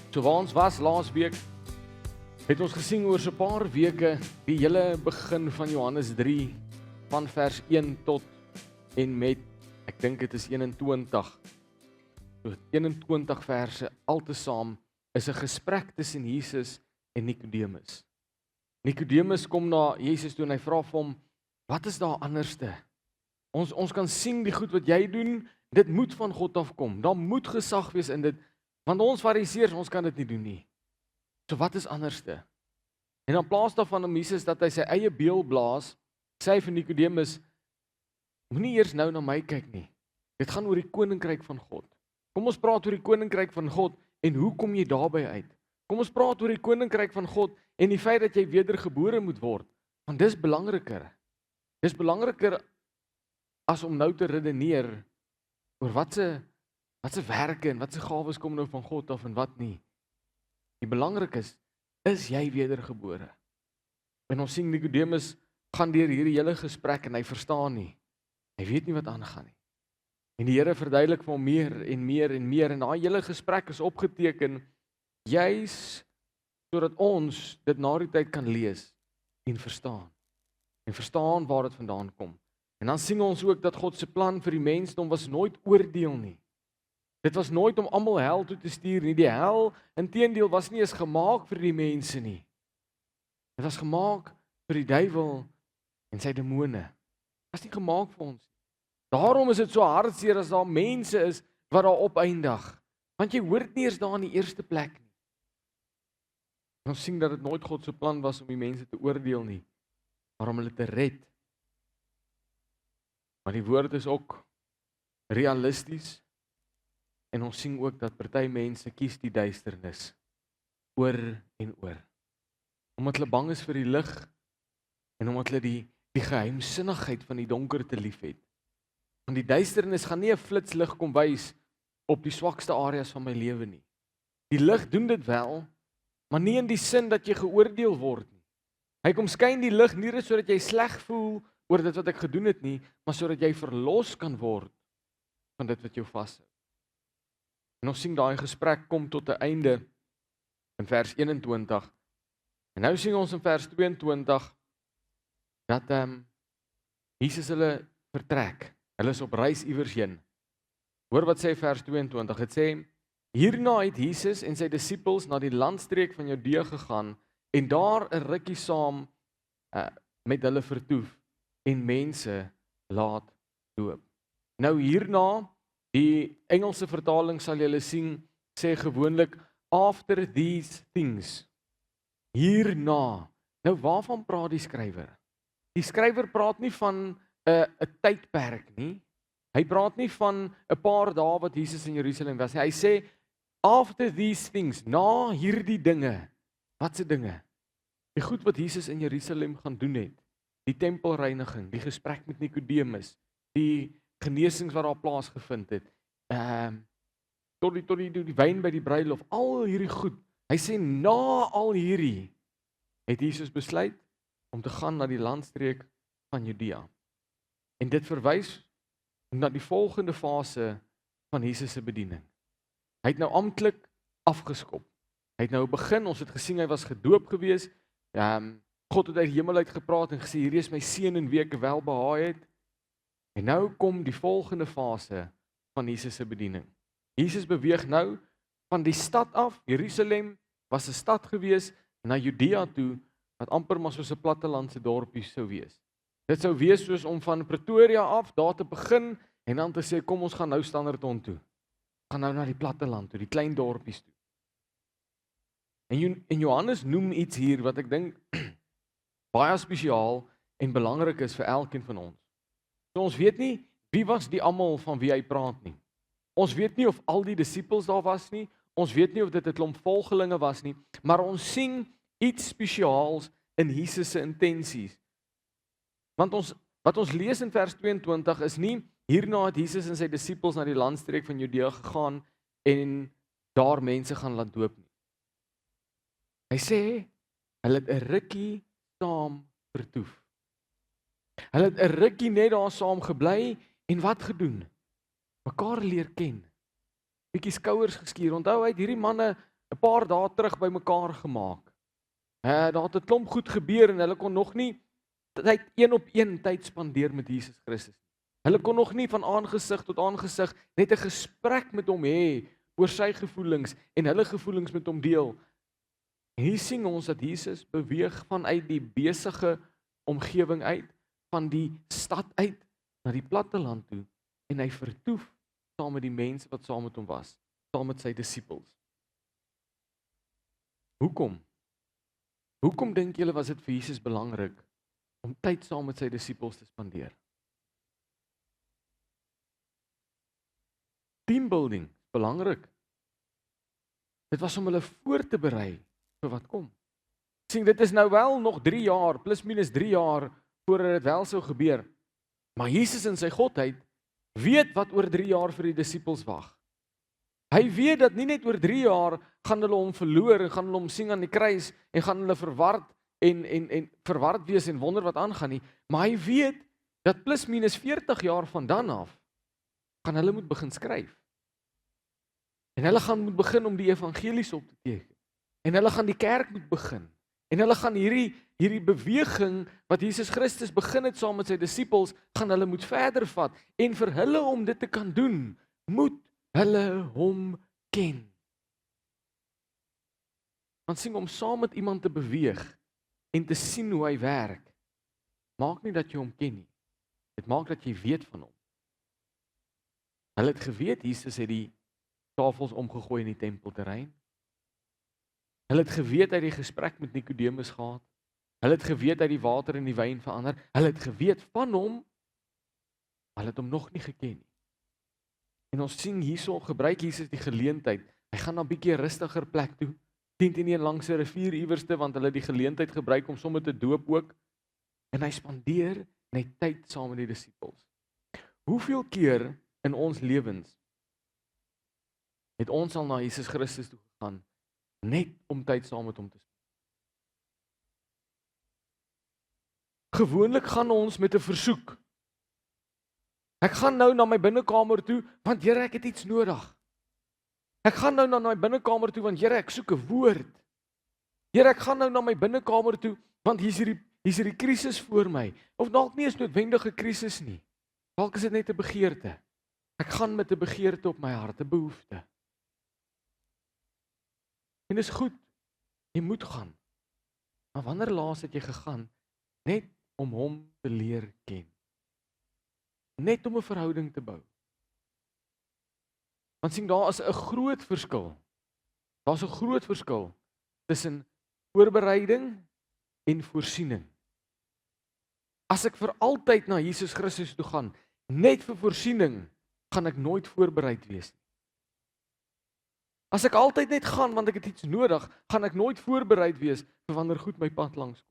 So waar ons was laas week, het ons gesien oor so 'n paar weke die hele begin van Johannes 3 van vers 1 tot en met, ek dink dit is 21. So 21 verse altesaam is 'n gesprek tussen Jesus en Nikodemus. Nikodemus kom na Jesus toe en hy vra vir hom, wat is daar anderste? Ons kan sien die goed wat jy doen, dit moet van God afkom. Daar moet gesag wees in dit, want ons fariseërs, ons kan dit nie doen nie. So wat is anderste? En in plaas daarvan om Jesus dat hy sy eie beul blaas, sê hy vir Nikodemus, moenie eers nou na my kyk nie. Dit gaan oor die koninkryk van God. Kom ons praat oor die koninkryk van God en hoe kom jy daarby uit? Kom ons praat oor die koninkryk van God en die feit dat jy wedergebore moet word, want dis belangriker. Dis belangriker as om nou te redeneer oor wat se werke en wat se gawes kom nou van God af en wat nie. Die belangrik is jy wedergebore? En ons sien Nikodemus gaan deur hierdie hele gesprek en hy verstaan nie. Hy weet nie wat aangaan nie. En die Here verduidelik vir hom meer en meer en meer en daai hele gesprek is opgeteken juis sodat ons dit na die tyd kan lees en verstaan. En verstaan waar dit vandaan kom. En dan sien ons ook dat God se plan vir die mensdom was nooit oordeel nie. Dit was nooit om almal hel toe te stuur nie. Die hel, inteendeel, was nie eens gemaak vir die mense nie. Dit was gemaak vir die duiwel en sy demone. Dit was nie gemaak vir ons. Daarom is dit so hartseer as daar mense is wat daar opeindig. Want jy hoort nie eens daar in die eerste plek nie. En ons sien dat dit nooit God se plan was om die mense te oordeel nie, maar om hulle te red. Maar die woord is ook realisties en ons sien ook dat party mense kies die duisternis oor en oor. Omdat hulle bang is vir die lig en omdat hulle die geheimsinnigheid van die donkerte liefhet. Want die duisternis gaan nie 'n flitslig kom wys op die swakste areas van my lewe nie. Die lig doen dit wel, maar nie in die sin dat jy geoordeel word nie. Hy kom skyn die lig nie net sodat jy sleg voel oor dit wat ek gedoen het nie, maar sodat jy verlos kan word van dit wat jou vashou. En ons sien daai gesprek kom tot 'n einde in vers 21. En nou sien ons in vers 22 dat Jesus hulle vertrek. Hulle is op reis iewers heen. Hoor wat sê vers 22. Dit sê: hierna het Jesus en sy disippels na die landstreek van Judea gegaan en daar 'n rukkie saam met hulle vertoef en mense laat doop. Nou hierna, die Engelse vertaling sal julle sien, sê gewoonlik after these things. Hierna. Nou waarvan praat die skrywer? Die skrywer praat nie van 'n tydperk nie. Hy praat nie van 'n paar dae wat Jesus in Jerusalem was nie. Hy sê after these things, na hierdie dinge. Wat se dinge? Die goed wat Jesus in Jerusalem gaan doen het. Die tempelreiniging, die gesprek met Nikodemus, die genesings wat daar plaasgevind het. Tot die wyn by die bruilof, al hierdie goed. Hy sê na al hierdie het Jesus besluit om te gaan na die landstreek van Judea. En dit verwys na die volgende fase van Jesus se bediening. Hy het nou amptelik afgeskop. Hy het nou begin, ons het gesien hy was gedoop gewees. God het uit die hemel uit gepraat en gesê hierdie is my seun in wie ek welbehae het. En nou kom die volgende fase van Jesus se bediening. Jesus beweeg nou van die stad af. Jerusalem was 'n stad gewees na Judea toe wat amper maar soos 'n plattelandse dorpie sou wees. Dit sou wees soos om van Pretoria af daar te begin en dan te sê kom ons gaan nou Standerton toe. Gaan nou na die platteland toe, die klein dorpies toe. En Johannes noem iets hier wat ek dink baie spesiaal en belangrik is vir elkeen van ons. So ons weet nie wie was die almal van wie hy praat nie. Ons weet nie of al die disippels daar was nie. Ons weet nie of dit 'n klomp volgelinge was nie, maar ons sien iets spesiaals in Jesus se intensies. Want wat ons lees in vers 22 is nie hierna het Jesus en sy disippels na die landstreek van Judea gegaan en daar mense gaan laat doop nie. Hy sê hulle het 'n rukkie saam vertoef. Hulle het 'n rukkie net daar saam gebly en wat gedoen? Mekaar leer ken. Bietjie skouers geskuur. Onthou hy het hierdie manne 'n paar dae terug bymekaar gemaak. Daar het 'n klomp goed gebeur en hulle kon nog nie tyd een op een tyd spandeer met Jesus Christus. Hulle kon nog nie van aangesig tot aangesig net 'n gesprek met hom hê oor sy gevoelings en hulle gevoelings met hom deel. En hier sien ons dat Jesus beweeg vanuit die besige omgewing uit, van die stad uit na die platteland toe en hy vertoef saam met die mense wat saam met hom was, saam met sy disippels. Hoekom? Hoekom dink julle was dit vir Jesus belangrik om tyd saam met sy disippels te spandeer? Teambuilding is belangrik. Dit was om hulle voor te berei vir wat kom. Sien, dit is nou wel nog 3 jaar, plus minus 3 jaar voordat dit wel sou gebeur. Maar Jesus in sy godheid weet wat oor 3 jaar vir die disippels wag. Hy weet dat nie net oor 3 jaar gaan hulle hom verloor en gaan hulle hom sien aan die kruis en gaan hulle verward en verward wees en wonder wat aangaan nie, maar hy weet dat plus minus 40 jaar van dan af gaan hulle moet begin skryf. En hulle gaan moet begin om die evangelies op te teken. En hulle gaan die kerk moet begin. En hulle gaan hierdie beweging wat Jesus Christus begin het saam met sy disippels, gaan hulle moet verder vat. En vir hulle om dit te kan doen, moet hulle hom ken. Want sien, om saam met iemand te beweeg en te sien hoe hy werk, maak nie dat jy hom ken nie. Dit maak dat jy weet van hom. Hulle het geweet Jesus het die tafels omgegooi in die tempelterrein. Hulle het geweet hy het die gesprek met Nikodemus gehad. Hulle het geweet hy het die water in die wyn verander. Hulle het geweet van hom, maar hulle het hom nog nie geken nie. En ons sien hierso gebruik Jesus die geleentheid. Hy gaan na 'n bietjie rustiger plek toe, 10 langs 'n rivier iewerste, want hulle het die geleentheid gebruik om sommer te doop ook. En hy spandeer net tyd saam met die disippels. Hoeveel keer in ons lewens het ons al na Jesus Christus toe gegaan net om tyd saam met hom te spandeer? Gewoonlik gaan ons met 'n versoek. Ek gaan nou na my binnekamer toe, want Here, ek het iets nodig. Ek gaan nou na my binnekamer toe, want Here, ek soek 'n woord. Here, ek gaan nou na my binnekamer toe, want hier's hierdie krisis voor my. Of dalk nie eens noodwendige krisis nie. Dalk is dit net 'n begeerte. Ek gaan met 'n begeerte op my hart, 'n behoefte. En dis goed, jy moet gaan. Maar wanneer laas het jy gegaan net om hom te leer ken? Net om 'n verhouding te bou. Want sien, daar is 'n groot verskil. Daar's 'n groot verskil tussen voorbereiding en voorsiening. As ek vir altyd na Jesus Christus toe gaan, net vir voorsiening, gaan ek nooit voorbereid wees nie. As ek altyd net gaan want ek het iets nodig, gaan ek nooit voorbereid wees vir wanneer goed my pad langs kom.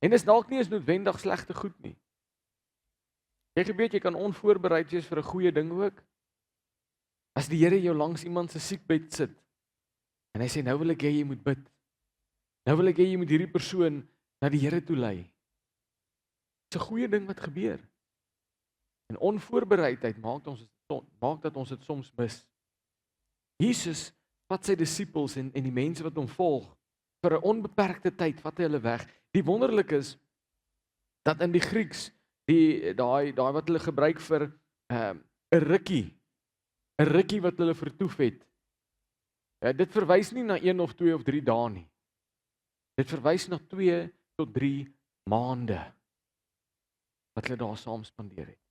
En dis dalk nie eens noodwendig slegte goed nie. Jy geweet jy kan onvoorbereid wees vir 'n goeie ding ook. As die Here jou langs iemand se siekbed sit en hy sê nou wil ek hê jy moet bid. Nou wil ek hê jy moet hierdie persoon na die Here toe lei. Dis 'n goeie ding wat gebeur. En onvoorbereidheid maak dat ons dit soms mis. Jesus vat sy disippels en die mense wat hom volg vir 'n onbeperkte tyd, vat hy hulle weg. Die wonderlik is dat in die Grieks daai wat hulle gebruik vir 'n rukkie wat hulle vertoef het. Dit verwys nie na 1 of 2 of 3 dae nie. Dit verwys na 2 tot 3 maande wat hulle daar saam spandeer het.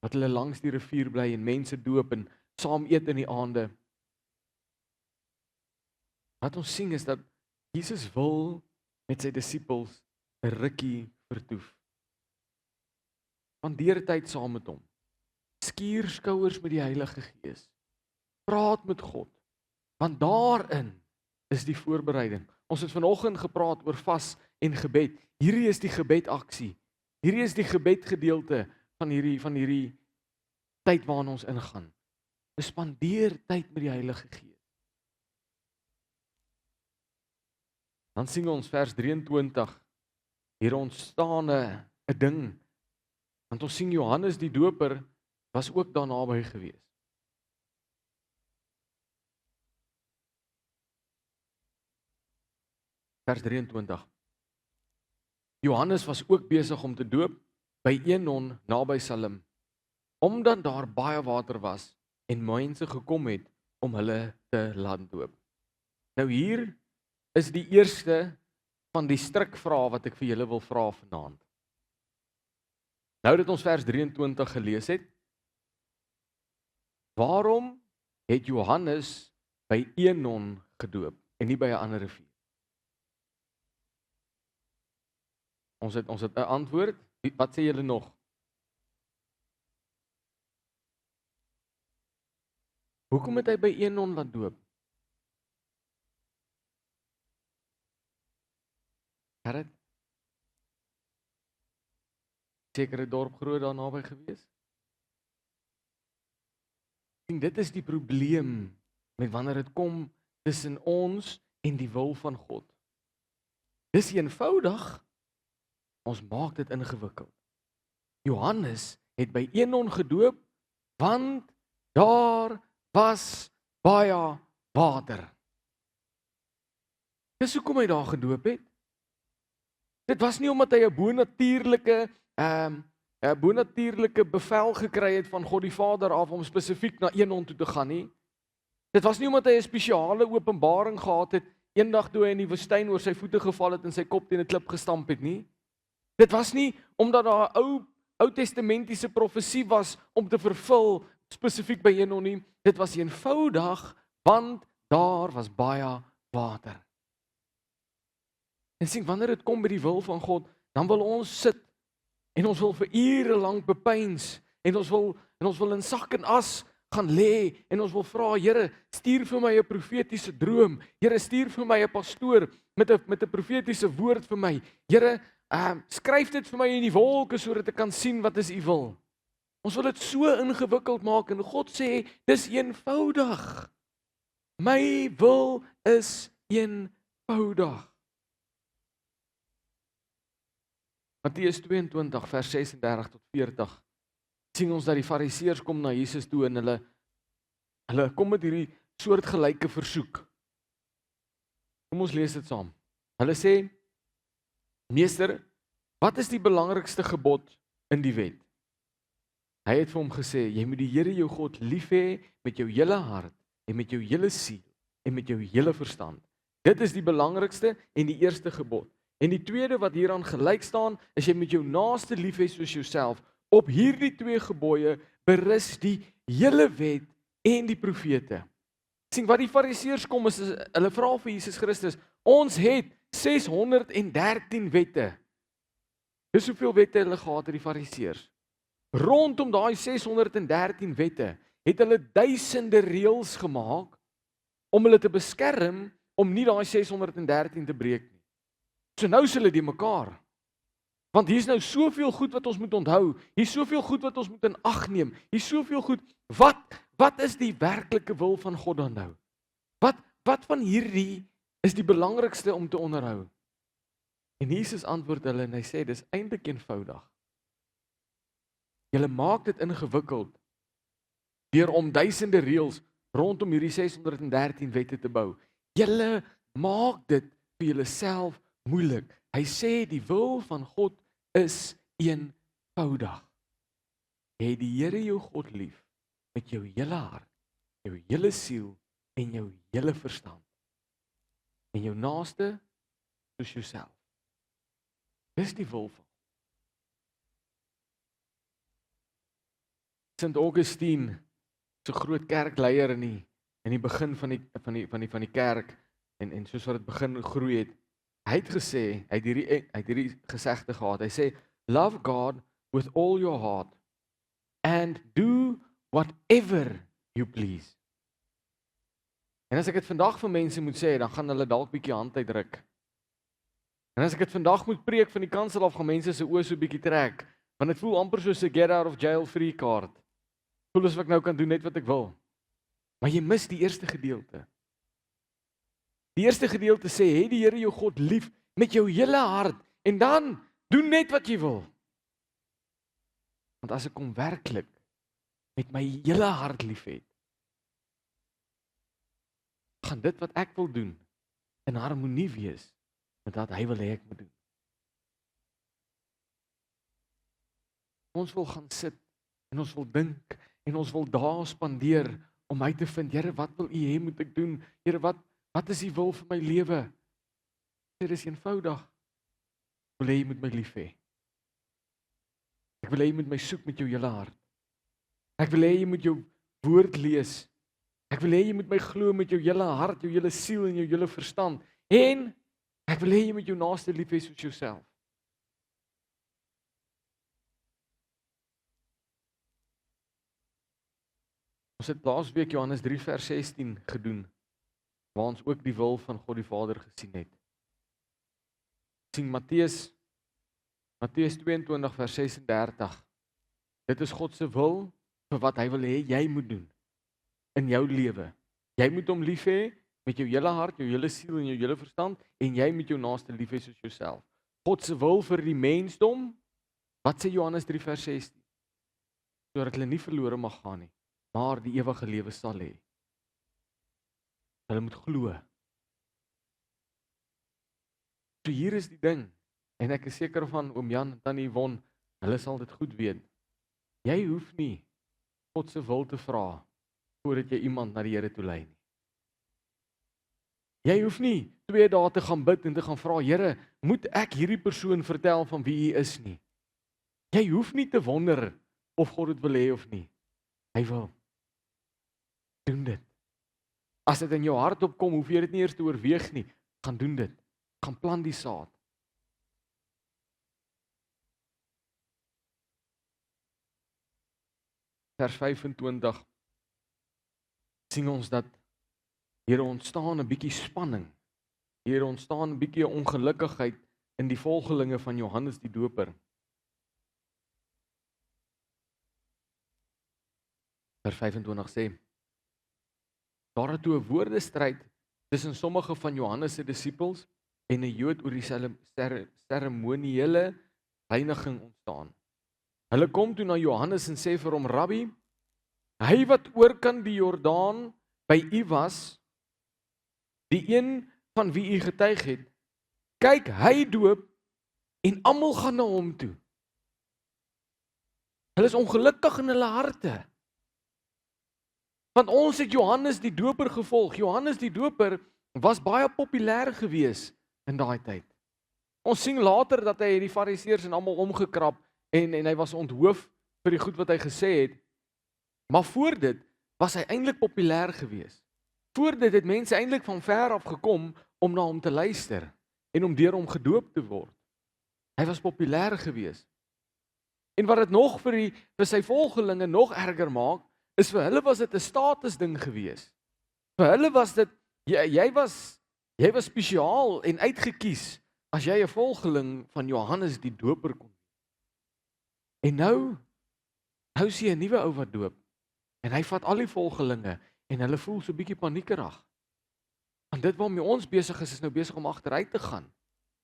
Wat hulle langs die rivier bly en mense doop en saam eet in die aande. Wat ons sien is dat Jesus wil met sy disippels 'n rukkie vertoef. Spandeer tyd saam met hom. Skuur skouers met die Heilige Gees. Praat met God. Want daarin is die voorbereiding. Ons het vanoggend gepraat oor vas en gebed. Hierdie is die gebedaksie. Hierdie is die gebedgedeelte van hierdie tyd waarin ons ingaan. Spandeer tyd met die Heilige Gees. Dan sien ons vers 23. Hier ontstaan 'n ding. Want ons sien Johannes die Doper was ook daar naby gewees. vers 23. Johannes was ook besig om te doop by Enon naby Salim, omdat daar baie water was en mense gekom het om hulle te laat doop. Nou hier is die eerste van die strikvrae wat ek vir julle wil vra vanaand. Nou dat ons vers 23 gelees het, waarom het Johannes by Enon gedoop en nie by 'n ander rivier? Ons het 'n antwoord. Wat sê julle nog? Hoekom het hy by Enon laat doop? Gerrit? Sekere dorp groot daar naby gewees? En dit is die probleem met wanneer dit kom tussen ons en die wil van God. Dis eenvoudig, ons maak dit ingewikkeld. Johannes het by Enon gedoop, want daar was baie water. Dis hoekom hy daar gedoop het. Dit was nie omdat hy 'n bonatuurlike bevel gekry het van God die Vader af om spesifiek na Enon toe te gaan nie. Dit was nie omdat hy 'n spesiale openbaring gehad het eendag toe hy in die woestyn oor sy voete geval het en sy kop teen 'n klip gestamp het nie. Dit was nie omdat daar 'n Ou Testamentiese profesie was om te vervul spesifiek by Enon nie. Dit was eenvoudig want daar was baie water. En sien, wanneer dit kom by die wil van God, dan wil ons sit en ons wil vir ure lank bepeins en ons wil in sak en as gaan lê en ons wil vra, Here, stuur vir my 'n profetiese droom. Here, stuur vir my 'n pastoor met 'n profetiese woord vir my. Here, skryf dit vir my in die wolke sodat ek kan sien wat is u wil. Ons wil dit so ingewikkeld maak en God sê, dis eenvoudig. My wil is eenvoudig. Matteus 22 vers 36 tot 40. Sien ons dat die Fariseërs kom na Jesus toe en hulle kom met hierdie soortgelyke versoek. Kom ons lees dit saam. Hulle sê, Meester, wat is die belangrikste gebod in die wet? Hy het vir hom gesê, jy moet die Here jou God lief hê met jou hele hart en met jou hele siel en met jou hele verstand. Dit is die belangrikste en die eerste gebod. En die tweede wat hieraan gelyk staan, is jy moet jou naaste lief hê soos jouself. Op hierdie twee gebooie berus die hele wet en die profete. Sien, wat die Fariseërs kom is hulle vra vir Jesus Christus, ons het 613 wette. Dis hoeveel wette hulle gehad het die Fariseërs. Rondom daai 613 wette het hulle duisende reëls gemaak om hulle te beskerm om nie daai 613 te breek nie. So nou is hulle die mekaar. Want hier's nou soveel goed wat ons moet onthou. Hier's soveel goed wat ons moet in ag neem. Hier's soveel goed. Wat is die werklike wil van God dan nou? Wat van hierdie is die belangrikste om te onderhou? En Jesus antwoord hulle en hy sê dis eintlik eenvoudig. Julle maak dit ingewikkeld deur om duisende reëls rondom hierdie 613 wette te bou. Julle maak dit vir julleself moeilik. Hy sê die wil van God is eenvoudig. Hê die Here jou God lief met jou hele hart, jou hele siel en jou hele verstand. En jou naaste soos jouself. Dis die wil van God. Sint Augustine, so groot kerkleier in die begin van die kerk en soos wat dit begin groei het. Hy het gesê, hy het hierdie gesegde gehad. Hy sê, love God with all your heart and do whatever you please. En as ek dit vandag vir mense moet sê, dan gaan hulle dalk bietjie hand uitdruk. En as ek dit vandag moet preek van die kansel af, gaan mense se oë so bietjie trek, want dit voel amper soos 'n get out of jail free kaart. Voel asof ek nou kan doen net wat ek wil. Maar jy mis die eerste gedeelte. Die eerste gedeelte sê, hê die Here jou God lief met jou hele hart en dan doen net wat jy wil. Want as ek hom werklik met my hele hart liefhet, gaan dit wat ek wil doen in harmonie wees met wat hy wil hê ek moet doen. Ons wil gaan sit en ons wil dink en ons wil dae spandeer om uit te vind, Here, wat wil U hê moet ek doen? Here, wat is U wil vir my lewe? Dit is eenvoudig. Ek wil hê jy moet my lief hê. Ek wil hê jy moet my soek met jou hele hart. Ek wil hê jy moet jou woord lees. Ek wil hê jy moet my glo met jou hele hart, jou hele siel en jou hele verstand. En ek wil hê jy moet jou naaste lief hê soos jouself. Ons het laasweek Johannes 3 vers 16 gedoen, waar ons ook die wil van God die Vader gesien het. Sien Matteus 22 vers 36. Dit is God se wil vir wat hy wil hê jy moet doen in jou lewe. Jy moet hom lief hê met jou hele hart, jou hele siel en jou hele verstand en jy moet jou naaste lief hê soos jouself. God se wil vir die mensdom, wat sê Johannes 3 vers 16? Sodat hulle nie verlore mag gaan nie, maar die ewige lewe sal hê. Hulle moet glo. So hier is die ding, en ek is seker van oom Jan en tannie Yvonne, hulle sal dit goed weet. Jy hoef nie God se wil te vra voordat jy iemand na die Here toe lei nie. Jy hoef nie 2 dae te gaan bid en te gaan vra, Here, moet ek hierdie persoon vertel van wie U is nie. Jy hoef nie te wonder of God dit wil hê of nie. Hy wil. Doen dit. As dit in jou hart opkom, hoef jy dit nie eers te oorweeg nie. Gaan doen dit. Gaan plant die saad. Vers 25 sien ons dat hier ontstaan 'n bietjie spanning. Hier ontstaan 'n bietjie ongelukkigheid in die volgelinge van Johannes die Doper. Vers 25 sê: Daar het toe 'n woordestryd tussen sommige van Johannes se disippels en 'n Jood oor die seremoniële reiniging ontstaan. Hulle kom toe na Johannes en sê vir hom: Rabbi, hy wat oorkant die Jordaan by u was, die een van wie u getuig het, kyk, hy doop en almal gaan na hom toe. Hulle is ongelukkig in hulle harte. Want ons het Johannes die Doper gevolg. Johannes die Doper was baie populêr gewees in daai tyd. Ons sien later dat hy die Fariseërs en almal omgekrap en hy was onthoof vir die goed wat hy gesê het. Maar voor dit was hy eintlik populêr gewees. Voor dit het mense eintlik van ver af gekom om na hom te luister en om deur hom gedoop te word. Hy was populêr gewees. En wat dit nog vir sy volgelinge nog erger maak, is vir hulle was dit 'n status ding gewees. Vir hulle was dit jy was spesiaal en uitgekies as jy 'n volgeling van Johannes die Doper kon wees. En nou sien jy 'n nuwe ou wat doop. En hy vat al die volgelinge en hulle voel so 'n bietjie paniekerig. Want dit waarmee ons besig is nou besig om agteruit te gaan.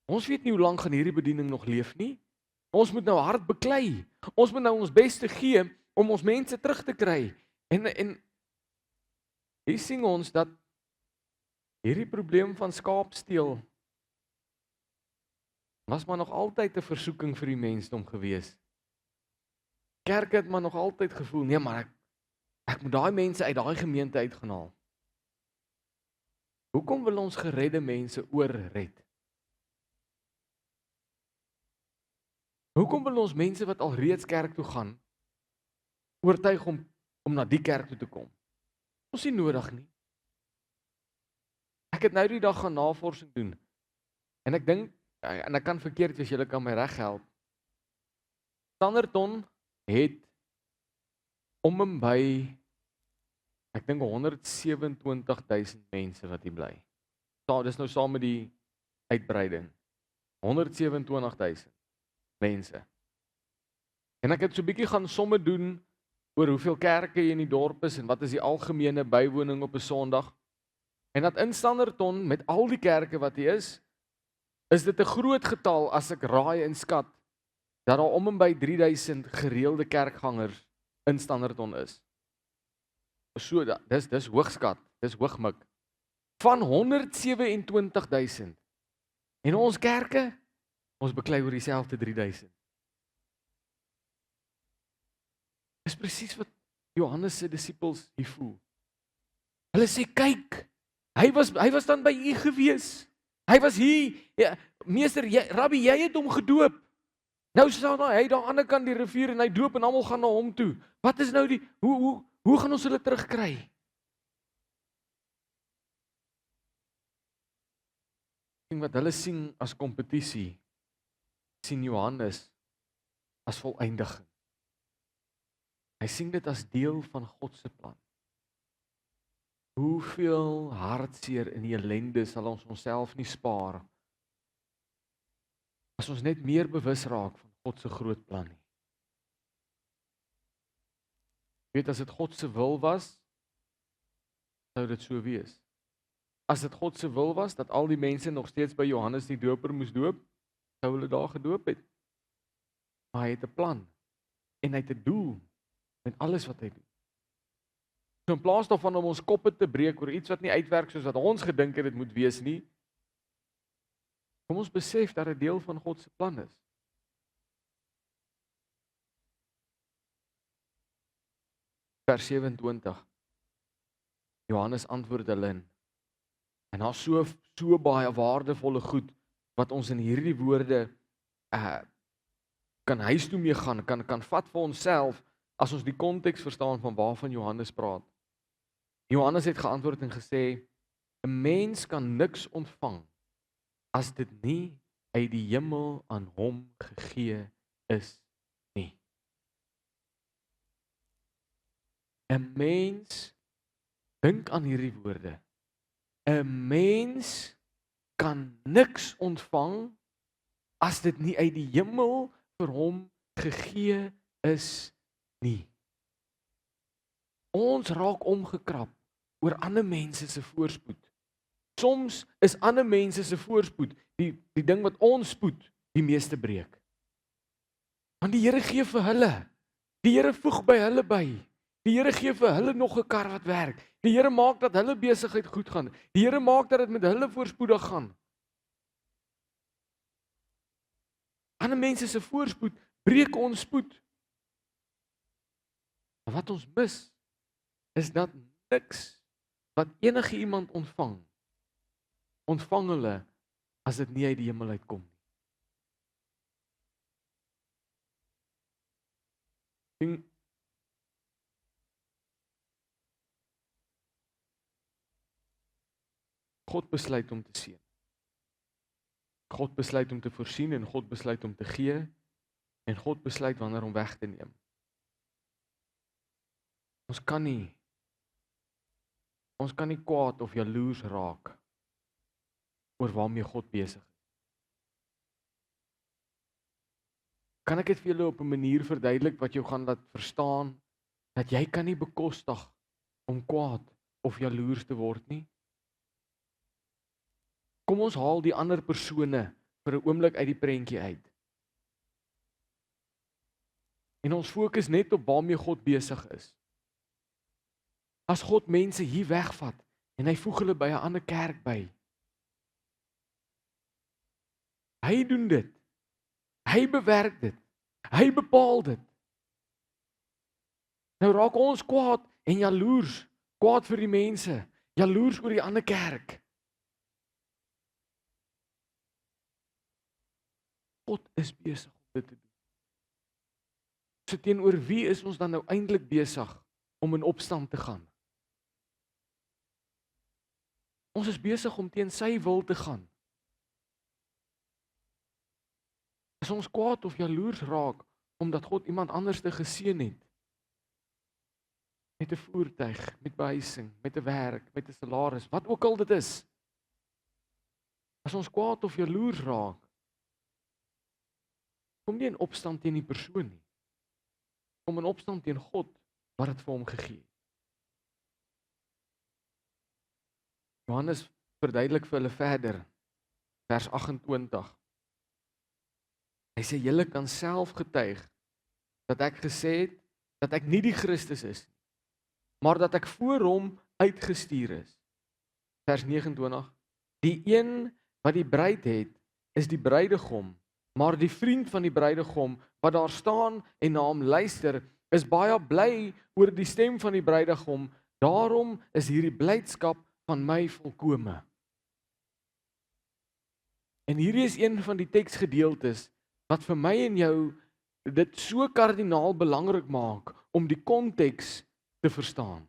Ons weet nie hoe lank gaan hierdie bediening nog leef nie. Ons moet nou hard beklei. Ons moet nou ons bes te gee om ons mense terug te kry. En hier sien ons dat hierdie probleem van skaapsteel was maar nog altyd 'n versoeking vir die mensdom gewees. Kerke het maar nog altyd gevoel, nee, maar ek moet daai mense uit daai gemeente uitgaan haal. Hoekom wil ons geredde mense oorred? Hoekom wil ons mense wat al reeds kerk toe gaan oortuig om na die kerk toe te kom? Ons is nie nodig nie. Ek het nou die dag gaan navorsing doen. En ek dink, en ek kan verkeerd wees, julle kan my reghelp. Standerton het om en by, ek dink 127,000 mense wat hier bly. Dis nou saam met die uitbreiding. 127,000 mense. En ek het so 'n bietjie gaan somme doen oor hoeveel kerke hier in die dorp is en wat is die algemene bywoning op 'n Sondag. En dat in Standerton met al die kerke wat hier is dit 'n groot getal as ek raai en skat dat daar om en by 3000 gereelde kerkgangers in Standerton is. So dis hoogskat, dis hoogmik. Van 127,000 En ons kerke, ons beklei oor dieselfde 3000. Dis presies wat Johannes se disippels hier voel. Hulle sê, kyk, hy was dan by u gewees. Hy was hier, ja, meester, Rabbi, jy het hom gedoop. Nou staan hy daar aan die ander kant die rivier en hy doop en almal gaan na hom toe. Wat is nou hoe gaan ons hulle terugkry? En wat hulle sien as kompetisie, sien Johannes as volëindiging. Hy sien dit as deel van God se plan. Hoeveel hartseer in die ellende sal ons onsself nie spaar as ons net meer bewus raak van God se groot plan nie. Weet, as dit God se wil was, sou dit so wees. As dit God se wil was dat al die mense nog steeds by Johannes die Doper moes doop, sou hulle daar gedoop het. Maar hy het 'n plan en hy het 'n doel met alles wat hy doen. So in plaas daarvan om ons koppe te breek oor iets wat nie uitwerk soos wat ons gedink het dit moet wees nie, kom ons besef dat dit deel van God se plan is. Vers 27. Johannes antwoord hulle en daar's so baie waardevolle goed wat ons in hierdie woorde kan huis toe mee gaan, kan vat vir onsself as ons die konteks verstaan van waarvan Johannes praat. Johannes het geantwoord en gesê, 'n mens kan niks ontvang as dit nie uit die hemel aan hom gegee is nie. 'n Mens, dink aan hierdie woorde, 'n mens kan niks ontvang as dit nie uit die hemel vir hom gegee is nie. Ons raak omgekrap oor ander mense se voorspoed. Soms is ander mense se voorspoed die ding wat ons spoed die meeste breek. Want die Here gee vir hulle. Die Here voeg by hulle by. Die Here gee vir hulle nog 'n kar wat werk. Die Here maak dat hulle besigheid goed gaan. Die Here maak dat dit met hulle voorspoedig gaan. Ander mense se voorspoed breek ons spoed. Maar wat ons mis, is dat niks wat enige iemand ontvang hulle as dit nie uit die hemel uitkom nie. God besluit om te seën. God besluit om te voorsien en God besluit om te gee en God besluit wanneer om weg te neem. Ons kan nie kwaad of jaloers raak oor waarmee God besig is. Kan ek dit vir julle op 'n manier verduidelik wat jou gaan laat verstaan dat jy kan nie bekostig om kwaad of jaloers te word nie? Kom ons haal die ander persone vir 'n oomblik uit die prentjie uit. En ons fokus net op waarmee God besig is. As God mense hier wegvat en hy voeg hulle by 'n ander kerk by. Hy doen dit. Hy bewerk dit. Hy bepaal dit. Nou raak ons kwaad en jaloers, kwaad vir die mense, jaloers oor die ander kerk. God is besig om dit te doen. So teenoor wie is ons dan nou eintlik besig om in opstand te gaan? Ons is besig om teen sy wil te gaan. As ons kwaad of jaloers raak omdat God iemand anders te geseën het met 'n voertuig, met behuising, met 'n werk, met 'n salaris, wat ook al dit is. As ons kwaad of jaloers raak, kom nie in opstand teen die persoon nie. Kom in opstand teen God wat dit vir hom gegee het. Johannes verduidelik vir hulle verder, vers 28. Hy sê, julle kan self getuig dat ek gesê het dat ek nie die Christus is, maar dat ek voor hom uitgestuur is. Vers 29. Die een wat die bruid het, is die bruidegom, maar die vriend van die bruidegom wat daar staan en na hom luister, is baie bly oor die stem van die bruidegom. Daarom is hierdie blydskap van my volkome. En hierdie is een van die teksgedeeltes wat vir my en jou dit so kardinaal belangrik maak om die konteks te verstaan.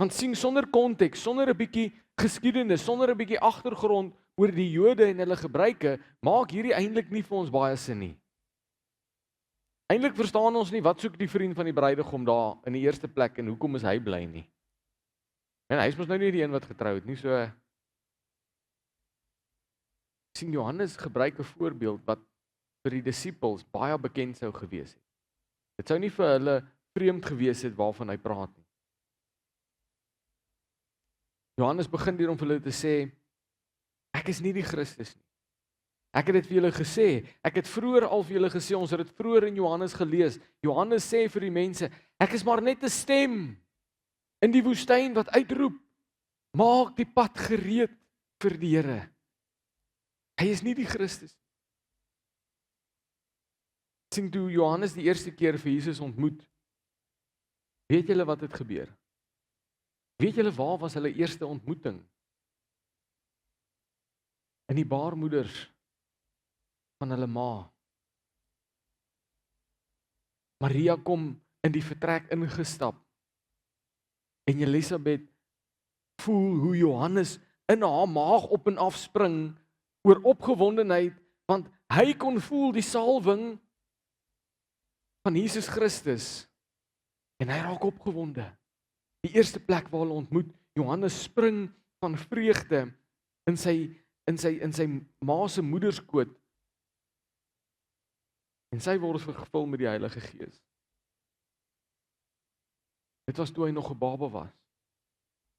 Want sien, sonder konteks, sonder 'n bietjie geskiedenis, sonder 'n bietjie agtergrond oor die Jode en hulle gebruike, maak hierdie eintlik nie vir ons baie sin nie. Eintlik verstaan ons nie wat soek die vriend van die bruidegom daar in die eerste plek en hoekom is hy bly nie. En hy is mos nou nie die een wat getrou het nie, so sien Johannes gebruik 'n voorbeeld wat vir die disippels baie bekend sou gewees het. Dit sou nie vir hulle vreemd gewees het waarvan hy praat nie. Johannes begin hier om vir hulle te sê, ek is nie die Christus nie. Ek het dit vir julle gesê, ek het vroeër al vir julle gesê, ons het dit vroeër in Johannes gelees. Johannes sê vir die mense, ek is maar net 'n stem in die woestyn wat uitroep, maak die pad gereed vir die Here. Hy is nie die Christus. Sien, toe Johannes die eerste keer vir Jesus ontmoet, weet julle wat het gebeur? Weet julle waar was hulle eerste ontmoeting? In die baarmoeders van hulle ma. Maria kom in die vertrek ingestap en Elisabeth voel hoe Johannes in haar maag op en af spring oor opgewondenheid, want hy kon voel die salwing van Jesus Christus en hy raak opgewonde. Die eerste plek waar hulle ontmoet, Johannes spring van vreugde in sy ma se moederskoot en sy word gevul met die Heilige Gees. Dit was toe hy nog 'n baba was.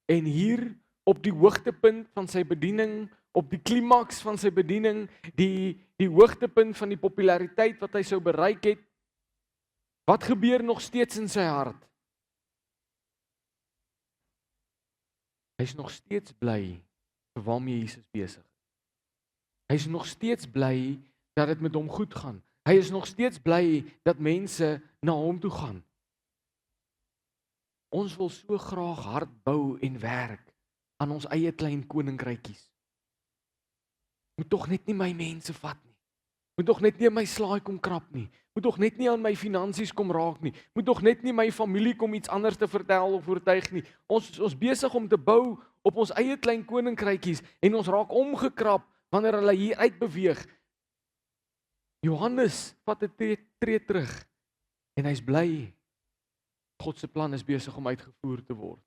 En hier op die hoogtepunt van sy bediening, op die klimaks van sy bediening, die hoogtepunt van die populariteit wat hy sou bereik het, wat gebeur nog steeds in sy hart? Hy is nog steeds bly vir waarmee Jesus besig is. Hy is nog steeds bly dat dit met hom goed gaan. Hy is nog steeds bly dat mense na hom toe gaan. Ons wil so graag hard bou en werk aan ons eie klein koninkrykies. Moet tog net nie my mense vat nie. Moet tog net nie my slaai kom krap nie. Moet tog net nie aan my finansies kom raak nie. Moet tog net nie my familie kom iets anders te vertel of oortuig nie. Ons besig om te bou op ons eie klein koninkrykies en ons raak omgekrap wanneer hulle hier uitbeweeg. Johannes vat 'n tree terug en hy's bly. God se plan is besig om uitgevoer te word.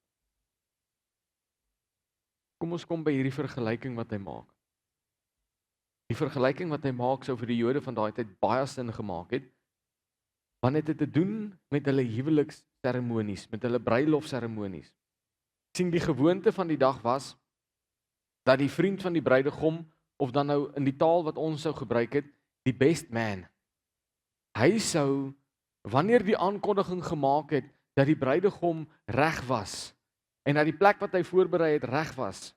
Kom ons kom by hierdie vergelyking wat hy maak. Die vergelyking wat hy maak sou vir die Jode van daai tyd baie sin gemaak het, want dit het te doen met hulle huweliksseremonies, met hulle bruilofseremonies. Sien, die gewoonte van die dag was dat die vriend van die bruidegom, of dan nou in die taal wat ons sou gebruik het, die best man, hy sou, wanneer die aankondiging gemaak het, dat die bruidegom reg was, en dat die plek wat hy voorberei het reg was,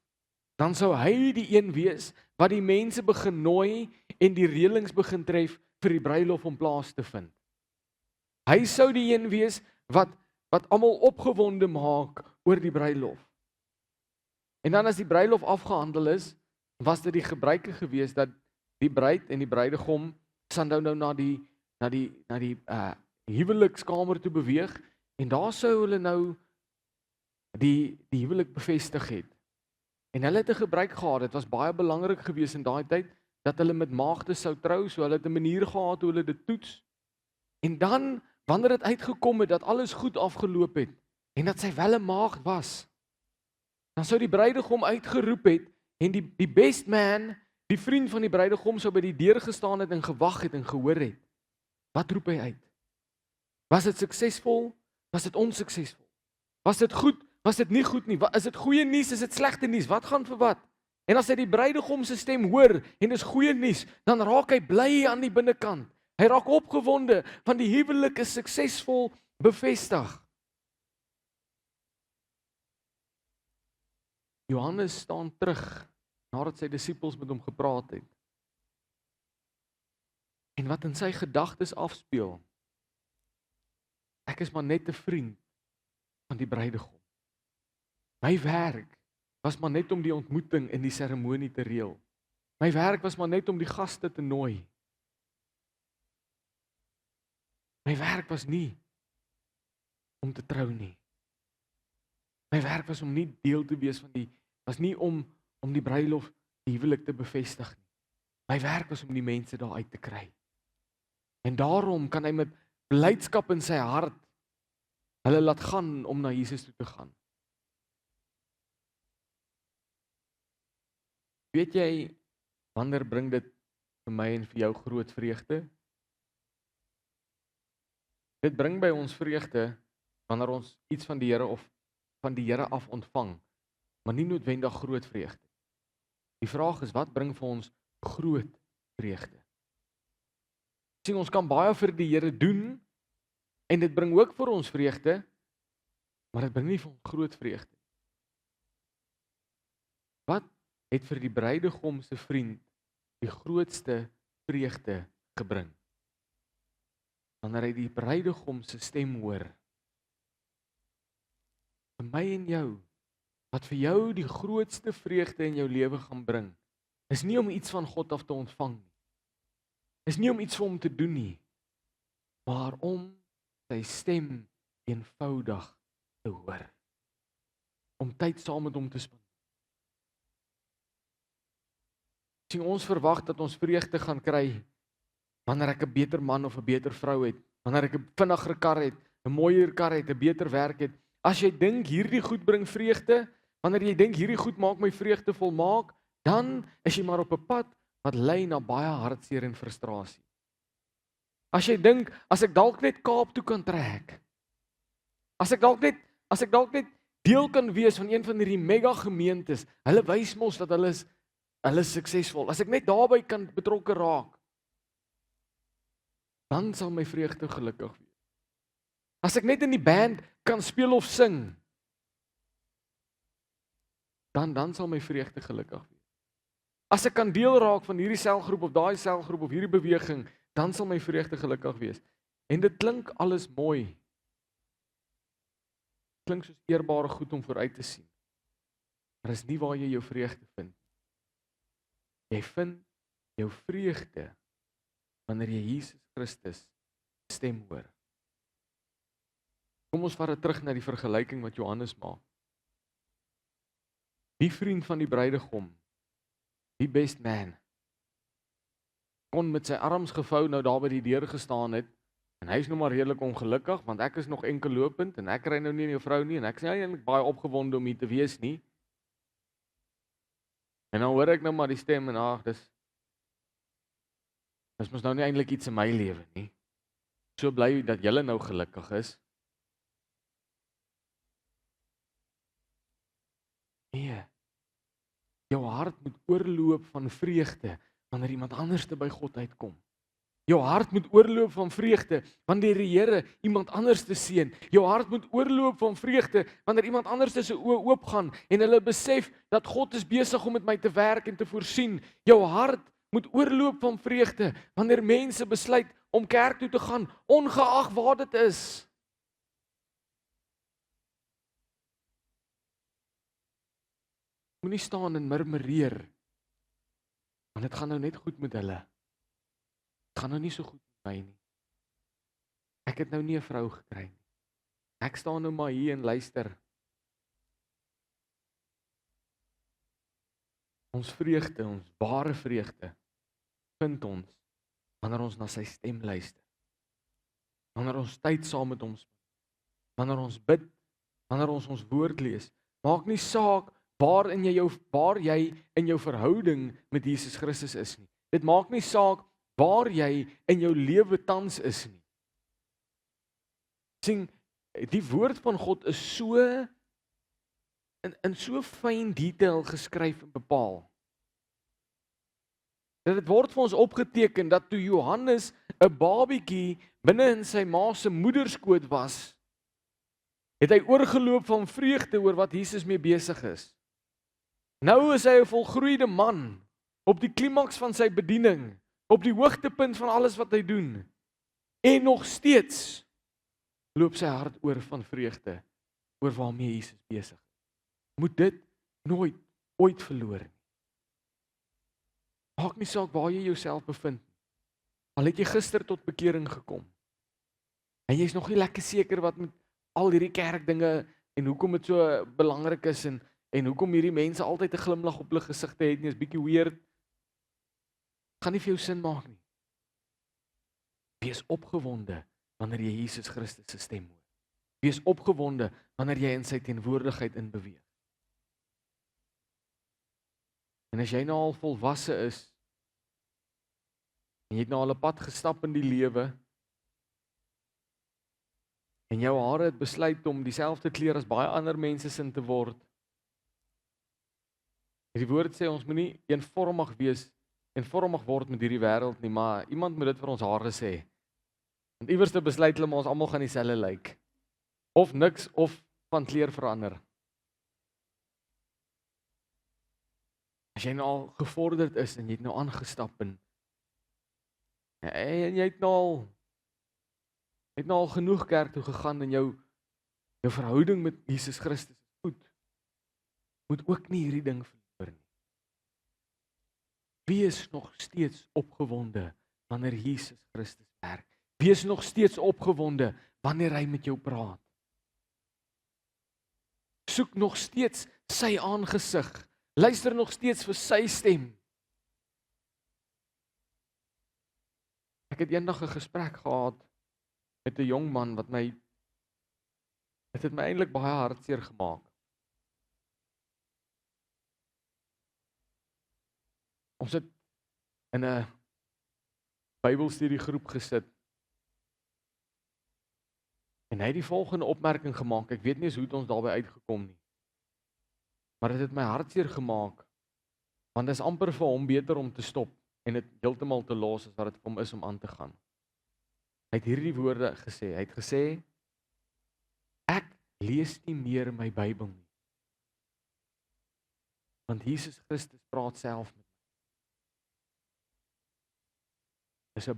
dan sou hy die een wees, wat die mense begin nooi, en die reëlings begin tref, vir die bruilof om plaas te vind. Hy sou die een wees, wat almal opgewonde maak, oor die bruilof. En dan as die bruilof afgehandel is, was dit die gebruike gewees, dat die bruid en die bruidegom, sal nou na die huwelikskamer toe beweeg, en daar sou hulle nou die huwelik bevestig het. En hulle het 'n gebruik gehad, dit was baie belangrik gewees in daai tyd, dat hulle met maagde sou trou, so hulle het 'n manier gehad hoe hulle dit toets. En dan, wanneer dit uitgekom het, dat alles goed afgeloop het, en dat sy wel 'n maagd was, dan sou die bruidegom uitgeroep het, en die best man, die vriend van die bruidegom, sou by die deur gestaan het, en gewag het, en gehoor het. Wat roep hy uit? Was dit suksesvol? Was dit onsuksesvol? Was dit goed? Was dit nie goed nie? Is dit goeie nuus? Is dit slegte nuus? Wat gaan vir wat? En as hy die bruidegom se stem hoor, en dis goeie nuus, dan raak hy bly aan die binnekant. Hy raak opgewonde, want die huwelik is suksesvol bevestig. Johannes staan terug nadat sy disippels met hom gepraat het. En wat in sy gedagtes afspeel, ek is maar net 'n vriend van die bruidegom. My werk was maar net om die ontmoeting en die seremonie te reël. My werk was maar net om die gaste te nooi. My werk was nie om te trou nie. My werk was om nie deel te wees van was nie om die bruilof, die huwelik te bevestig nie. My werk was om die mense daar uit te kry. En daarom kan hy met blydskap in sy hart hulle laat gaan om na Jesus toe te gaan. Weet jy, wanneer bring dit vir my en vir jou groot vreugde? Dit bring by ons vreugde wanneer ons iets van die Here of van die Here af ontvang, maar nie noodwendig groot vreugde. Die vraag is, wat bring vir ons groot vreugde? Sien, ons kan baie vir die Here doen, en dit bring ook vir ons vreugde, maar dit bring nie vir ons groot vreugde. Wat het vir die bruidegom se vriend die grootste vreugde gebring? Wanneer hy die bruidegom se stem hoor. Vir my en jou, wat vir jou die grootste vreugde in jou lewe gaan bring, is nie om iets van God af te ontvang nie. Is nie om iets vir hom te doen nie, maar om sy stem eenvoudig te hoor. Om tyd saam met hom te spandeer. Sien, ons verwag dat ons vreugde gaan kry wanneer ek 'n beter man of 'n beter vrou het, wanneer ek 'n vinniger kar het, 'n mooier kar het, 'n beter werk het. As jy dink hierdie goed bring vreugde, wanneer jy dink hierdie goed maak my vreugde volmaak, dan is jy maar op 'n pad wat lei na baie hartseer en frustrasie. As jy dink, as ek dalk net Kaap toe kan trek, as ek dalk net deel kan wees van een van hierdie mega gemeentes, hulle wys mos dat hulle is suksesvol. As ek net daarbey kan betrokke raak, dan sal my vreugde gelukkig wees. As ek net in die band kan speel of sing, dan sal my vreugde gelukkig wees. As ek kan deel raak van hierdie selgroep of daai selgroep of hierdie beweging, dan sal my vreugde gelukkig wees. En dit klink alles mooi. Klink soos eerbare goed om vooruit te sien. Maar is nie waar jy jou vreugde vind. Jy vind jou vreugde wanneer jy Jesus Christus stem hoor. Kom ons vat dit terug na die vergelyking wat Johannes maak. Die vriend van die bruidegom, die best man, kon met sy arms gevou nou daar by die deur gestaan het, en hy is nou maar redelik ongelukkig, want ek is nog enkel lopend, en ek kry nou nie 'n vrou nie, en ek is nie eintlik baie opgewonde om hier te wees nie. En dan hoor ek nou maar die stem, en ag, dis mos nou nie eintlik iets in my lewe nie. So bly dat julle nou gelukkig is. Nee, jou hart moet oorloop van vreugde wanneer iemand anders te by God uitkom. Jou hart moet oorloop van vreugde wanneer die Here iemand anders te seën. Jou hart moet oorloop van vreugde wanneer iemand anders se oë oopgaan en hulle besef dat God is besig om met my te werk en te voorsien. Jou hart moet oorloop van vreugde wanneer mense besluit om kerk toe te gaan, ongeag waar dit is. Moenie staan en murmureer, want dit gaan nou net goed met hulle. Dit gaan nou nie so goed met my nie. Ek het nou nie 'n vrou gekry nie. Ek staan nou maar hier en luister. Ons vreugde, ons ware vreugde, vind ons wanneer ons na sy stem luister. Wanneer ons tyd saam met hom spandeer. Wanneer ons bid, wanneer ons ons woord lees. Maak nie saak waar jy in jou verhouding met Jesus Christus is nie. Dit maak nie saak waar jy in jou lewe tans is nie. Sien, die woord van God is so in so fyn detail geskryf en bepaal. Dit word vir ons opgeteken dat toe Johannes 'n babietjie binne in sy ma se moederskoot was, het hy oorgeloop van vreugde oor wat Jesus mee besig is. Nou is hy 'n volgroeide man, op die klimaks van sy bediening, op die hoogtepunt van alles wat hy doen. En nog steeds loop sy hart oor van vreugde, oor waarmee Jesus besig is. Moet dit nooit, ooit verloor nie. Maak nie saak waar jy jouself bevind. Al het jy gister tot bekering gekom. En jy's nog nie lekker seker wat met al hierdie kerkdinge en hoekom dit so belangrik is en hoekom hierdie mense altyd 'n glimlag op hulle gesigte het nie, is bietjie weird. Gaan nie vir jou sin maak nie. Wees opgewonde wanneer jy Jesus Christus se stem hoor. Wees opgewonde wanneer jy in sy teenwoordigheid inbeweeg. En as jy nou al volwasse is, en jy het nou al 'n pad gestap in die lewe, en jou hare het besluit om dieselfde kleur as baie ander mense sin te word, die woord sê ons moenie eenvormig wees, eenvormig word met hierdie wêreld nie, maar iemand moet dit vir ons hare sê. Want iewers te besluit hulle maar ons almal gaan dieselfde lyk. Of niks, of van kleur verander. As jy nou al gevorderd is en jy het nou aangestap en jy het nou al genoeg kerk toe gegaan en jou verhouding met Jesus Christus is goed, moet ook nie hierdie ding verloor nie. Wees nog steeds opgewonde wanneer Jesus Christus werk. Wees nog steeds opgewonde wanneer hy met jou praat. Soek nog steeds sy aangesig. Luister nog steeds vir sy stem. Ek het eendag 'n gesprek gehad met 'n jong man wat het my eintlik baie hartseer gemaak. Ons het in 'n Bybelstudiegroep gesit. En hy het die volgende opmerking gemaak. Ek weet nie eens hoe het ons daarby uitgekom nie. Maar dit het my hartseer gemaak. Want dit is amper vir hom beter om te stop en dit heeltemal te los as wat dit vir hom is om aan te gaan. Hy het hierdie woorde gesê. Hy het gesê: ek lees nie meer my Bybel nie. Want Jesus Christus praat self met my. Dis 'n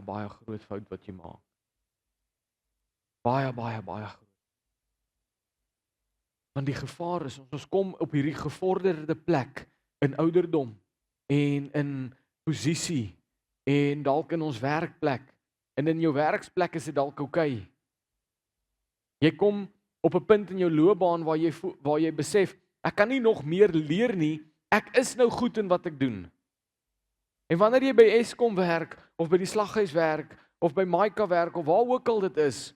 baie groot fout wat jy maak. Baie groot. Want die gevaar is, ons kom op hierdie gevorderde plek in ouderdom en in posisie en dalk in ons werkplek en in jou werksplek is dit dalk oukei. Jy kom op 'n punt in jou loopbaan waar jy besef, ek kan nie nog meer leer nie, ek is nou goed in wat ek doen. En wanneer jy by Eskom werk of by die slaghuis werk of by Maika werk of waar ook al dit is,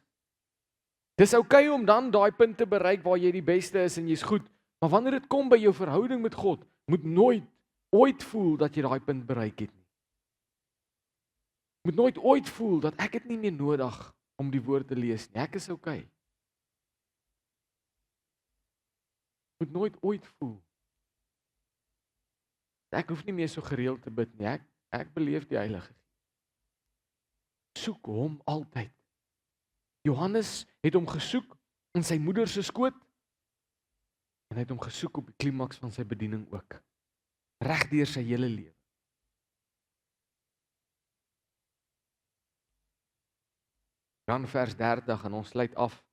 dis oukei om dan daai punt te bereik waar jy die beste is en jy's goed, maar wanneer dit kom by jou verhouding met God, moet nooit ooit voel dat jy daai punt bereik het nie. Moet nooit ooit voel dat ek het nie meer nodig om die woord te lees nie, ek is oukei. Moet nooit ooit voel ek hoef nie meer so gereeld te bid nie, ek beleef die Heilige Gees. Soek hom altyd. Johannes het hom gesoek in sy moeder se skoot en hy het hom gesoek op die klimaks van sy bediening ook. Reg deur sy hele lewe. Dan vers 30 en ons sluit af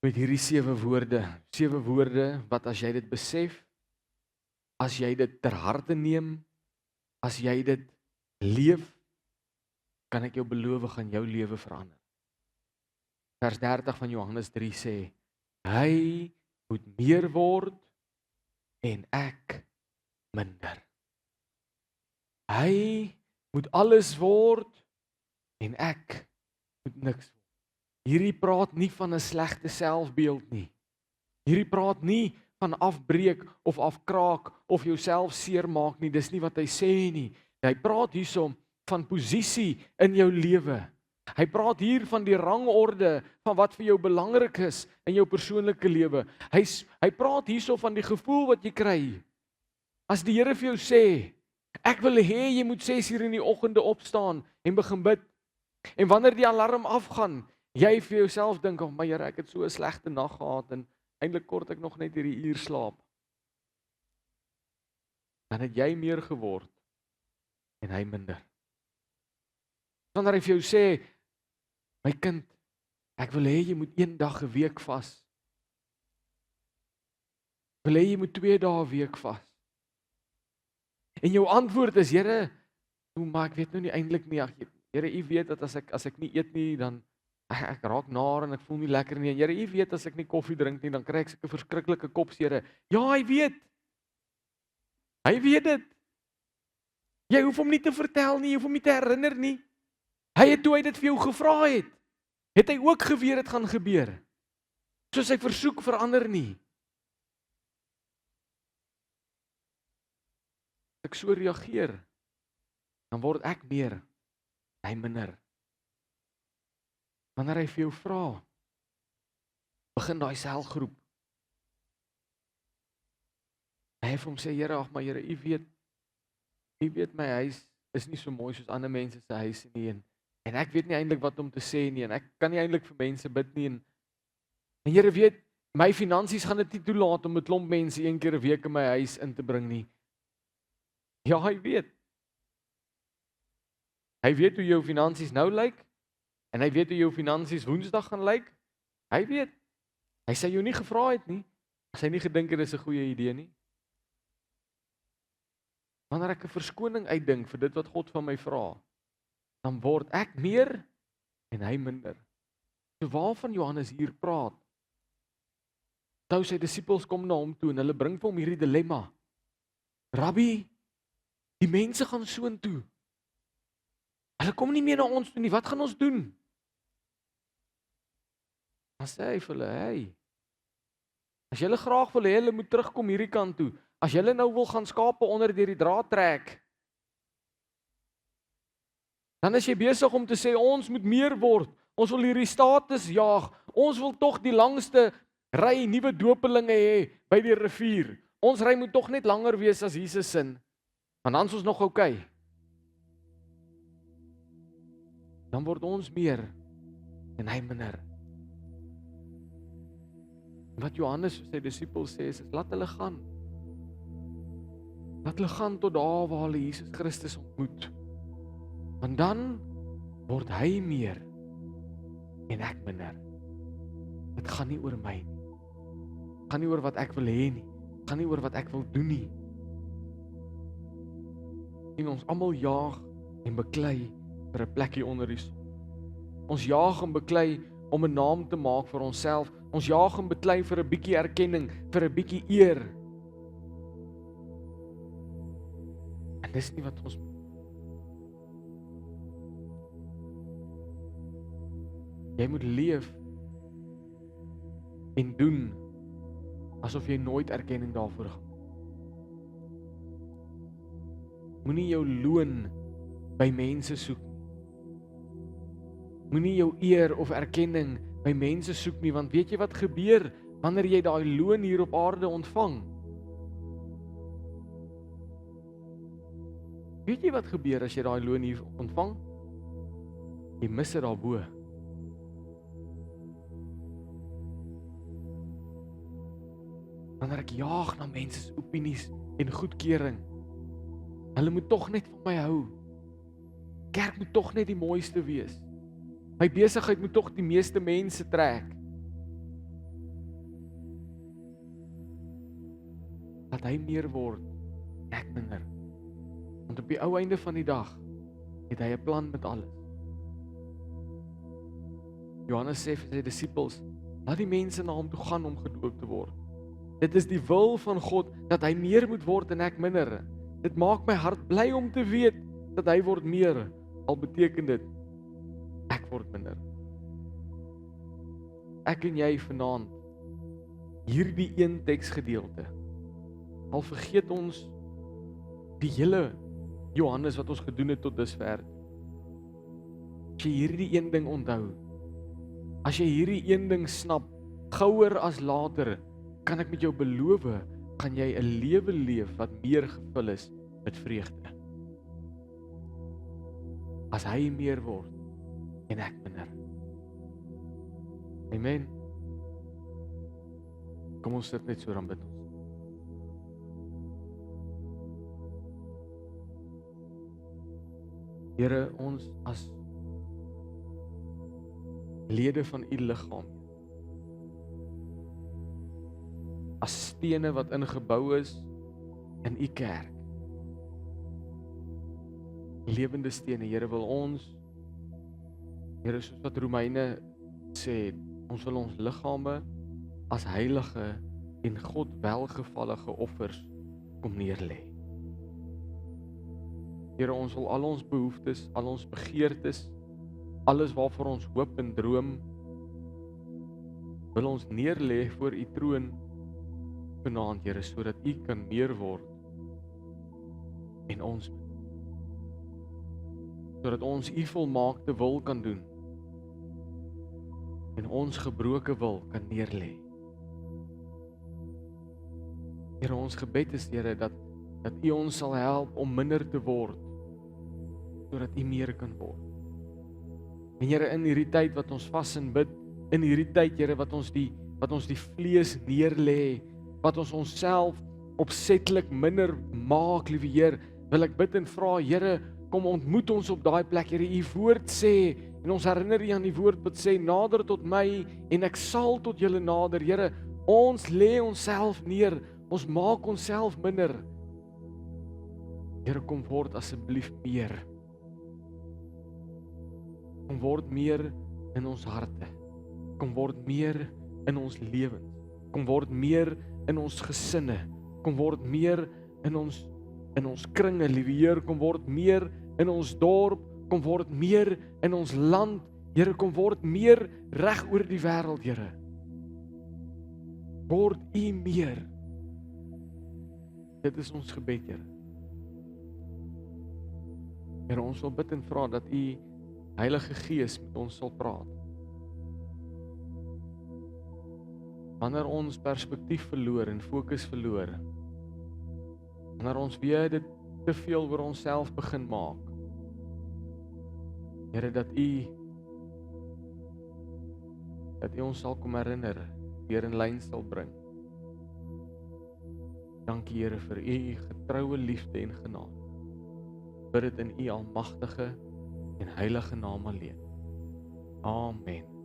met hierdie 7 woorde. 7 woorde wat as jy dit besef, as jy dit ter harte neem, as jy dit leef, kan ek jou beloof gaan jou lewe verander. Vers 30 van Johannes 3 sê, hy moet meer word en ek minder. Hy moet alles word en ek moet niks word. Hierdie praat nie van 'n slegte selfbeeld nie. Hierdie praat nie van afbreek of afkraak of jouself seermaak nie, dis nie wat hy sê nie. Hy praat hierso van posisie in jou lewe. Hy praat hier van die rangorde van wat vir jou belangrik is in jou persoonlike lewe. Hy praat hierso van die gevoel wat jy kry. As die Here vir jou sê, ek wil hê jy moet 6:00 in die oggende opstaan en begin bid. En wanneer die alarm afgaan, jy vir jouself dink, maar Here, ek het so 'n slegte nag gehad en eintlik kort ek nog net hierdie uur slaap. dan het jy meer geword en hy minder. Wanneer hy vir jou sê, my kind, ek wil hê jy moet 1 dag 'n week vas. Wil hê jy moet 2 dae 'n week vas. En jou antwoord is, Here, maar ek weet nou nie eintlik nie. Here, U weet dat as ek nie eet nie, dan ek raak naar en ek voel nie lekker nie. En Here, U weet as ek nie koffie drink nie, dan kry ek sulke verskriklike kopseere. Ja, hy weet. Hy weet dit. Jy hoef hom nie te vertel nie, jy hoef hom nie te herinner nie. Hy het toe hy dit vir jou gevra het hy ook geweet dit gaan gebeur. So sy versoek verander nie. As ek so reageer, dan word ek meer, hy minder. Wanneer hy vir jou vra, begin daai selgroep. Hy het hom sê, Here, ag maar Here, U weet my huis is nie so mooi soos ander mense se huise nie en ek weet nie eintlik wat om te sê nie en ek kan nie eintlik vir mense bid nie en Here weet, my finansies gaan dit nie toelaat om 'n klomp mense 1 keer 'n week in my huis in te bring nie. Ja, hy weet. Hy weet hoe jou finansies nou lyk en hy weet hoe jou finansies Woensdag gaan lyk. Hy weet. Hy sê jou nie gevra het nie, as hy nie gedink het dis 'n goeie idee nie. Wanneer ek 'n verskoning uitdink vir dit wat God van my vra, dan word ek meer en hy minder. So waarvan Johannes hier praat. Toe sy disippels kom na hom toe en hulle bring vir hom hierdie dilemma. Rabbi, die mense gaan soontoe. Hulle kom nie meer na ons toe nie. Wat gaan ons doen? Dan sê hy vir hulle, hey, as julle graag wil hê hulle moet terugkom hierdie kant toe, as julle nou wil gaan skape onder deur die draad trek, dan is jy besig om te sê, ons moet meer word, ons wil hierdie status jaag, ons wil tog die langste ry nuwe dopelinge hê by die rivier, ons ry moet tog net langer wees as Jesus sin, want dan is ons nog okay. Dan word ons meer en hy minder. Wat Johannes vir sy disippels sê is, laat hulle gaan. Laat hulle gaan tot daar waar hulle Jesus Christus ontmoet. Want dan word hy meer en ek minder. Dit gaan nie oor my nie. Dit gaan nie oor wat ek wil hê nie. Dit gaan nie oor wat ek wil doen nie. En ons almal jaag en beklei vir 'n plekkie onder die son. Ons jaag en beklei om 'n naam te maak vir onsself. Ons jaag en beklei vir 'n bietjie erkenning, vir 'n bietjie eer. En dis nie wat ons Jy moet leef en doen asof jy nooit erkenning daarvoor gaan. Moenie jou loon by mense soek nie. Moenie jou eer of erkenning by mense soek nie, want weet jy wat gebeur wanneer jy daai loon hier op aarde ontvang? Weet jy wat gebeur as jy daai loon hier ontvang? Jy mis dit daarbo. Wanneer ek jaag na mense se opinies en goedkeuring, hulle moet tog net van my hou. Kerk moet tog net die mooiste wees. My besigheid moet tog die meeste mense trek. Dat hy meer word, ek minder. Want op die ou einde van die dag het hy 'n plan met alles. Johannes sê vir sy disippels, laat die mense na hom toe gaan om gedoop te word. Dit is die wil van God dat hy meer moet word en ek minder. Dit maak my hart bly om te weet dat hy word meer, al beteken dit ek word minder. Ek en jy vanaand hierdie een teksgedeelte. Al vergeet ons die hele Johannes wat ons gedoen het tot dusver. As jy hierdie een ding onthou, as jy hierdie een ding snap, gouer as later, kan ek met jou beloof, gaan jy 'n lewe leef wat meer gevul is met vreugde. As hy meer word en ek minder. Amen. Kom ons sit net so dan bid ons. Here, ons as lede van u liggaam, as stene wat ingebou is in u kerk, lewende stene, Here, wil ons, Here, soos wat Romeine sê, ons wil ons liggame as heilige en God welgevallige offers kom neerlê. Here, ons wil al ons behoeftes, al ons begeertes, alles waarvoor ons hoop en droom, wil ons neerlê voor u troon vanaand, Here, sodat u kan meer word en ons, sodat ons u volmaakte wil kan doen en ons gebroke wil kan neerlê. Here, ons gebed is, Here, dat u ons sal help om minder te word, sodat u meer kan word. En Here, in hierdie tyd wat ons vas en bid, in hierdie tyd, Here, wat ons die vlees neerlê, wat ons onsself opsetlik minder maak, liewe Heer, wil ek bid en vra, Here, kom ontmoet ons op daai plek, Here, u woord sê, en ons herinner u aan die woord wat sê, nader tot my, en ek sal tot julle nader. Here, ons lê onsself neer, ons maak onsself minder. Here, kom word asseblief meer. Kom word meer in ons harte. Kom word meer in ons lewens. Kom word meer in ons gesinne. Kom word meer in ons kringe, liewe Heer. Kom word meer in ons dorp. Kom word meer in ons land. Here, kom word meer reg oor die wêreld, Here. Word u meer. Dit is ons gebed, Here. Here, ons wil bid en vra dat u Heilige Gees met ons sal praat. Wanneer ons perspektief verloor en fokus verloor, wanneer ons weer dit te veel oor onsself begin maak, Here, dat u ons sal kom herinner, weer in lyn sal bring. Dankie, Here, vir u getroue liefde en genade. Bid dit in u almagtige en heilige naam alleen. Amen.